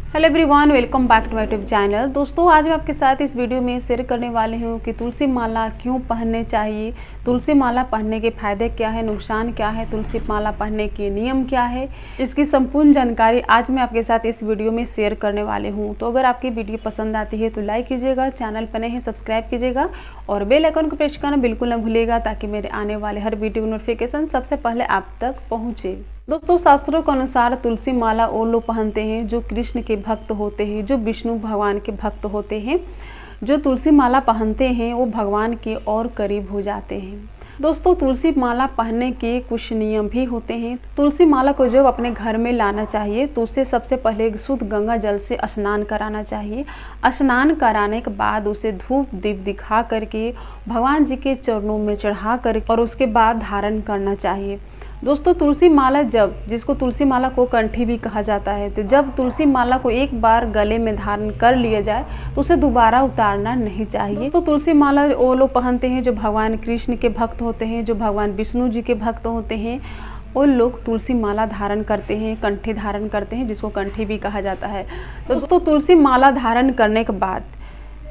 Hello everyone, welcome back to my YouTube channel. दोस्तों, आज मैं आपके साथ इस वीडियो में शेयर करने वाली हूँ कि तुलसी माला क्यों पहनने चाहिए, तुलसी माला पहनने के फायदे क्या है, नुकसान क्या है, तुलसी माला पहनने के नियम क्या है, इसकी संपूर्ण जानकारी आज मैं आपके साथ इस वीडियो में शेयर करने वाली हूँ। तो अगर आपकी वीडियो पसंद आती है तो लाइक कीजिएगा, चैनल पर नए हैं सब्सक्राइब कीजिएगा और बेल आइकन को प्रेस करना बिल्कुल न भूलिएगा ताकि मेरे आने वाले हर वीडियो नोटिफिकेशन सबसे पहले आप तक पहुँचे। दोस्तों, शास्त्रों के अनुसार तुलसी माला वो लोग पहनते हैं जो कृष्ण के भक्त होते हैं, जो विष्णु भगवान के भक्त होते हैं। जो तुलसी माला पहनते हैं वो भगवान के और करीब हो जाते हैं। दोस्तों, तुलसी माला पहनने के कुछ नियम भी होते हैं। तुलसी माला को जब अपने घर में लाना चाहिए तो उसे सबसे पहले शुद्ध गंगा जल से स्नान कराना चाहिए। स्नान कराने के बाद उसे धूप दीप दिखा करके भगवान जी के चरणों में चढ़ा कर और उसके बाद धारण करना चाहिए। दोस्तों, तुलसी माला जिसको तुलसी माला को कंठी भी कहा जाता है, तो जब तुलसी माला को एक बार गले में धारण कर लिया जाए तो उसे दोबारा उतारना नहीं चाहिए। तो तुलसी माला वो लोग पहनते हैं जो भगवान कृष्ण के भक्त होते हैं, जो भगवान विष्णु जी के भक्त होते हैं। वो लोग तुलसी माला धारण करते हैं, कंठी धारण करते हैं, जिसको कंठी भी कहा जाता है। तो दोस्तों, तुलसी माला धारण करने के बाद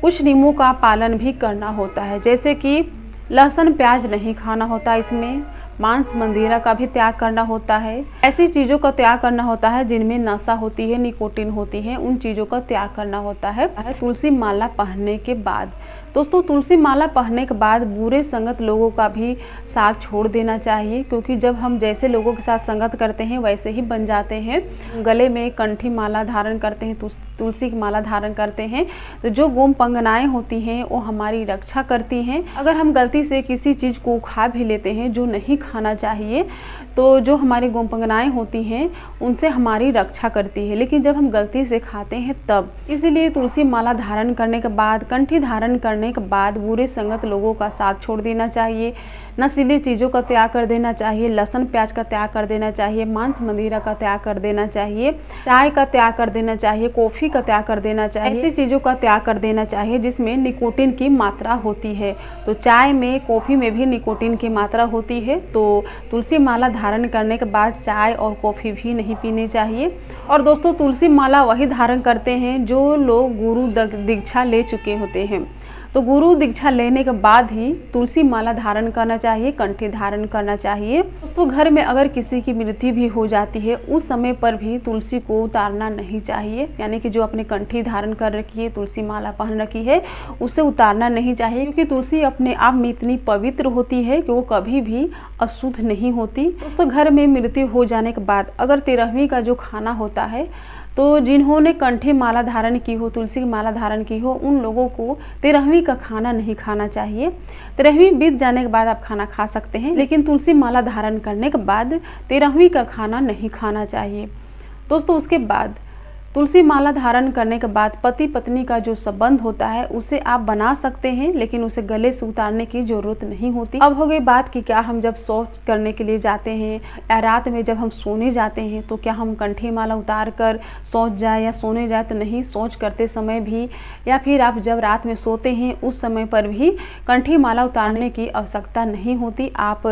कुछ नियमों का पालन भी करना होता है, जैसे कि लहसुन प्याज नहीं खाना होता, इसमें मांस मंदिरा का भी त्याग करना होता है। ऐसी चीज़ों का त्याग करना होता है जिनमें नशा होती है, निकोटीन होती है, उन चीज़ों का त्याग करना होता है तुलसी माला पहनने के बाद। दोस्तों, तुलसी माला पहनने के बाद बुरे संगत लोगों का भी साथ छोड़ देना चाहिए, क्योंकि जब हम जैसे लोगों के साथ संगत करते हैं वैसे ही बन जाते हैं। गले में कंठी माला धारण करते हैं, तुलसी की माला धारण करते हैं, तो जो गोमपंगनाएँ होती हैं वो हमारी रक्षा करती हैं। अगर हम गलती से किसी चीज़ को खा भी लेते हैं जो नहीं खाना चाहिए, तो जो हमारी गोमपंगनाएँ होती हैं उनसे हमारी रक्षा करती है, लेकिन जब हम गलती से खाते हैं तब। इसीलिए तुलसी माला धारण करने के बाद, कंठी धारण करने के बाद बुरे संगत लोगों का साथ छोड़ देना चाहिए, नशीली चीज़ों का त्याग कर देना चाहिए, लहसुन प्याज का त्याग कर देना चाहिए, मांस मंदिरा का त्याग कर देना चाहिए, चाय का त्याग कर देना चाहिए, कॉफ़ी का त्याग कर देना चाहिए। ऐसी चीज़ों का त्याग कर देना चाहिए जिसमें निकोटीन की मात्रा होती है। तो चाय में, कॉफ़ी में भी निकोटीन की मात्रा होती है, तो तुलसी माला धारण करने के बाद चाय और कॉफ़ी भी नहीं पीनी चाहिए। और दोस्तों, तुलसी माला वही धारण करते हैं जो लोग गुरु दीक्षा ले चुके होते हैं। तो गुरु दीक्षा लेने के बाद ही तुलसी माला धारण करना चाहिए, कंठी धारण करना चाहिए। दोस्तों, घर में अगर किसी की मृत्यु भी हो जाती है उस समय पर भी तुलसी को उतारना नहीं चाहिए, यानी कि जो अपने कंठी धारण कर रखी है, तुलसी माला पहन रखी है, उसे उतारना नहीं चाहिए, क्योंकि तुलसी अपने आप में इतनी पवित्र होती है कि वो कभी भी अशुद्ध नहीं होती। दोस्तों, घर में मृत्यु हो जाने के बाद अगर 13वीं का जो खाना होता है, तो जिन्होंने कंठी माला धारण की हो, तुलसी की माला धारण की हो, उन लोगों को 13वीं का खाना नहीं खाना चाहिए। 13वीं बीत जाने के बाद आप खाना खा सकते हैं, लेकिन तुलसी माला धारण करने के बाद 13वीं का खाना नहीं खाना चाहिए। दोस्तों, उसके बाद तुलसी माला धारण करने के बाद पति पत्नी का जो संबंध होता है उसे आप बना सकते हैं, लेकिन उसे गले से उतारने की जरूरत नहीं होती। अब हो गई बात कि क्या हम जब शौच करने के लिए जाते हैं या रात में जब हम सोने जाते हैं तो क्या हम कंठी माला उतार कर शौच जाए या सोने जाए, तो नहीं। शौच करते समय भी या फिर आप जब रात में सोते हैं उस समय पर भी कंठी माला उतारने की आवश्यकता नहीं होती। आप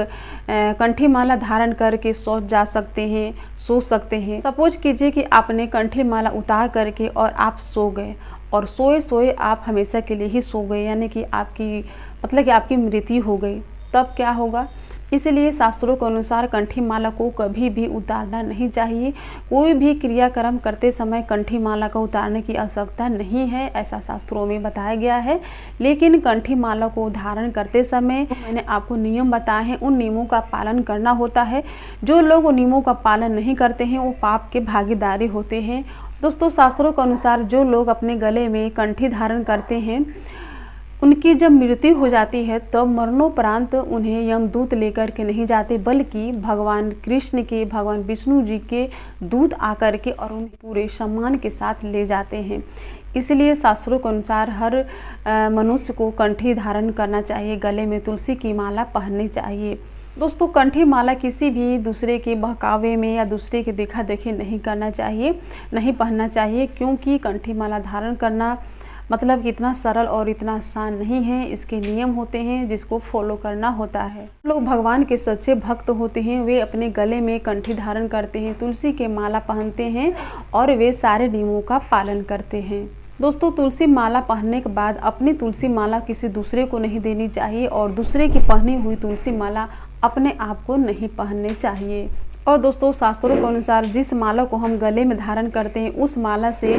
कंठी माला धारण करके शौच जा सकते हैं, सो सकते हैं। सपोज कीजिए कि आपने कंठी माला उतार करके और आप सो गए, और सोए सोए आप हमेशा के लिए ही सो गए, यानी कि आपकी मृत्यु हो गई, तब क्या होगा? इसलिए शास्त्रों के अनुसार कंठी माला को कभी भी उतारना नहीं चाहिए। कोई भी क्रियाक्रम करते समय कंठी माला को उतारने की आवश्यकता नहीं है, ऐसा शास्त्रों में बताया गया है। लेकिन कंठी माला को धारण करते समय मैंने आपको नियम बताए हैं, उन नियमों का पालन करना होता है। जो लोग उन नियमों का पालन नहीं करते हैं वो पाप के भागीदारी होते हैं। दोस्तों, शास्त्रों के अनुसार जो लोग अपने गले में कंठी धारण करते हैं उनकी जब मृत्यु हो जाती है तब मरणोपरांत उन्हें यमदूत लेकर के नहीं जाते, बल्कि भगवान कृष्ण के, भगवान विष्णु जी के दूत आकर के और उन्हें पूरे सम्मान के साथ ले जाते हैं। इसलिए शास्त्रों के अनुसार हर मनुष्य को कंठी धारण करना चाहिए, गले में तुलसी की माला पहननी चाहिए। दोस्तों, कंठी माला किसी भी दूसरे के बहकावे में या दूसरे के देखा देखी नहीं करना चाहिए, नहीं पहनना चाहिए, क्योंकि कंठी माला धारण करना मतलब कि इतना सरल और इतना आसान नहीं है, इसके नियम होते हैं जिसको फॉलो करना होता है। लोग भगवान के सच्चे भक्त होते हैं, वे अपने गले में कंठी धारण करते हैं, तुलसी के माला पहनते हैं और वे सारे नियमों का पालन करते हैं। दोस्तों, तुलसी माला पहनने के बाद अपनी तुलसी माला किसी दूसरे को नहीं देनी चाहिए और दूसरे की पहनी हुई तुलसी माला अपने आप को नहीं पहननी चाहिए। और दोस्तों, शास्त्रों के अनुसार जिस माला को हम गले में धारण करते हैं उस माला से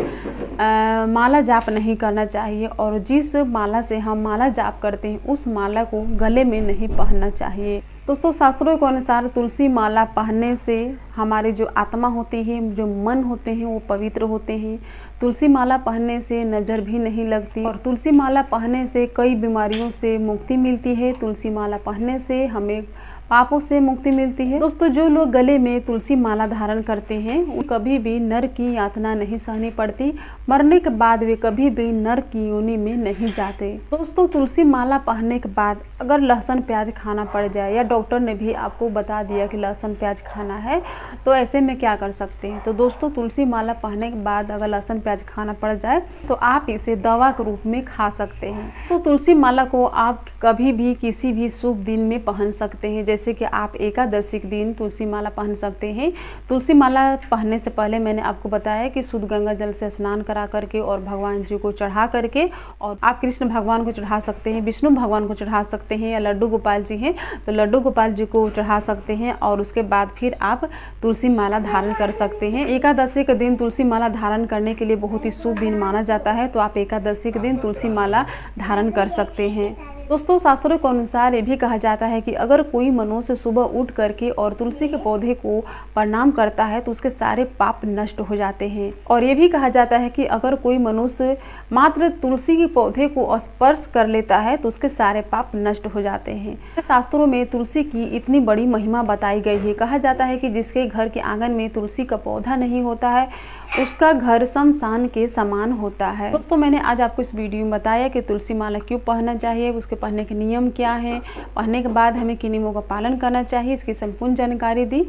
माला जाप नहीं करना चाहिए और जिस माला से हम माला जाप करते हैं उस माला को गले में नहीं पहनना चाहिए। दोस्तों, शास्त्रों के अनुसार तुलसी माला पहनने से हमारी जो आत्मा होती है, जो मन होते हैं वो पवित्र होते हैं। तुलसी माला पहनने से नज़र भी नहीं लगती और तुलसी माला पहनने से कई बीमारियों से मुक्ति मिलती है। तुलसी माला पहनने से हमें पापों से मुक्ति मिलती है। दोस्तों, जो लोग गले में तुलसी माला धारण करते हैं वो कभी भी नर की यातना नहीं सहनी पड़ती, मरने के बाद वे कभी भी नर की योनि में नहीं जाते। दोस्तों, तुलसी माला पहनने के बाद अगर लहसुन प्याज खाना पड़ जाए या डॉक्टर ने भी आपको बता दिया कि लहसुन प्याज खाना है, तो ऐसे में क्या कर सकते हैं। तो दोस्तों, तुलसी माला पहनने के बाद अगर लहसुन प्याज खाना पड़ जाए तो आप इसे दवा के रूप में खा सकते हैं। तो तुलसी माला को आप कभी भी किसी भी शुभ दिन में पहन सकते हैं, जैसे कि आप एकादशी के दिन तुलसी माला पहन सकते हैं। तुलसी माला पहनने से पहले मैंने आपको बताया कि शुद्ध गंगा जल से स्नान करा करके और भगवान जी को चढ़ा करके, और आप कृष्ण भगवान को चढ़ा सकते हैं, विष्णु भगवान को चढ़ा सकते हैं, या लड्डू गोपाल जी हैं तो लड्डू गोपाल जी को चढ़ा सकते हैं और उसके बाद फिर आप तुलसी माला धारण कर सकते हैं। एकादशी के दिन तुलसी माला धारण करने के लिए बहुत ही शुभ दिन माना जाता है, तो आप एकादशी के दिन तुलसी माला धारण कर सकते हैं। दोस्तों, शास्त्रों के अनुसार ये भी कहा जाता है कि अगर कोई मनुष्य सुबह उठ करके और तुलसी के पौधे को प्रणाम करता है तो उसके सारे पाप नष्ट हो जाते हैं। और ये भी कहा जाता है कि अगर कोई मनुष्य मात्र तुलसी के पौधे को स्पर्श कर लेता है तो उसके सारे पाप नष्ट हो जाते हैं। शास्त्रों में तुलसी की इतनी बड़ी महिमा बताई गई है। कहा जाता है कि जिसके घर के आंगन में तुलसी का पौधा नहीं होता है उसका घर शमशान के समान होता है। दोस्तों, मैंने आज आपको इस वीडियो में बताया कि तुलसी माला क्यों पहनना चाहिए, उसके पहनने के नियम क्या हैं, पहनने के बाद हमें किन नियमों का पालन करना चाहिए, इसकी संपूर्ण जानकारी दी।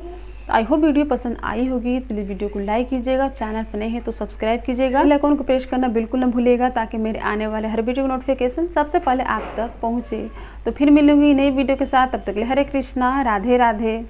आई होप वीडियो पसंद आई होगी। प्लीज़ वीडियो को लाइक कीजिएगा, चैनल पर नए हैं तो सब्सक्राइब कीजिएगा, बेल आइकन को प्रेस करना बिल्कुल न भूलिएगा ताकि मेरे आने वाले हर वीडियो का नोटिफिकेशन सबसे पहले आप तक पहुँचे। तो फिर मिलूंगी नई वीडियो के साथ, तब तक के लिए हरे कृष्णा, राधे राधे।